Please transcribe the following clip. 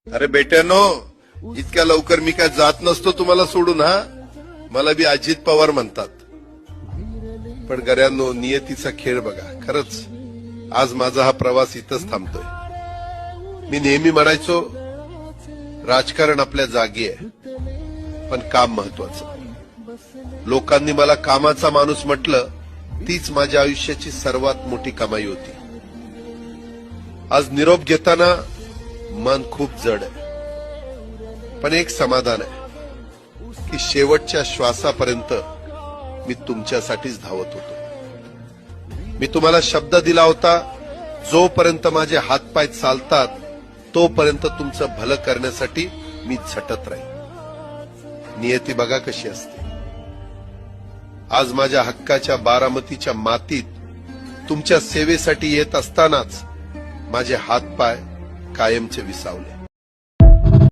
अरे बेट्यानो, इतक्या लवकर मी काय जात नसतो तुम्हाला सोडून. हा, मला बी अजित पवार म्हणतात. पण गऱ्यांनो, नियतीचा खेळ बघा. खरंच आज माझा हा प्रवास इथंच थांबतोय. मी नेहमी म्हणायचो राजकारण आपल्या जागी आहे, पण काम महत्वाचं. लोकांनी मला कामाचा माणूस म्हटलं, तीच माझ्या आयुष्याची सर्वात मोठी कमाई होती. आज निरोप घेताना मन खूप जड आहे, पण एक समाधान आहे की शेवटच्या श्वासापर्यंत मी तुमच्यासाठीच धावत होतो. मी तुम्हाला शब्द दिला होता, जोपर्यंत माझे हातपाय चालतात तोपर्यंत तुमचं भलं करण्यासाठी मी झटत राहील. नियती बघा कशी असते. आज माझ्या हक्काच्या बारामतीच्या मातीत तुमच्या सेवेसाठी येत असतानाच माझे हातपाय कायमचे विसावले.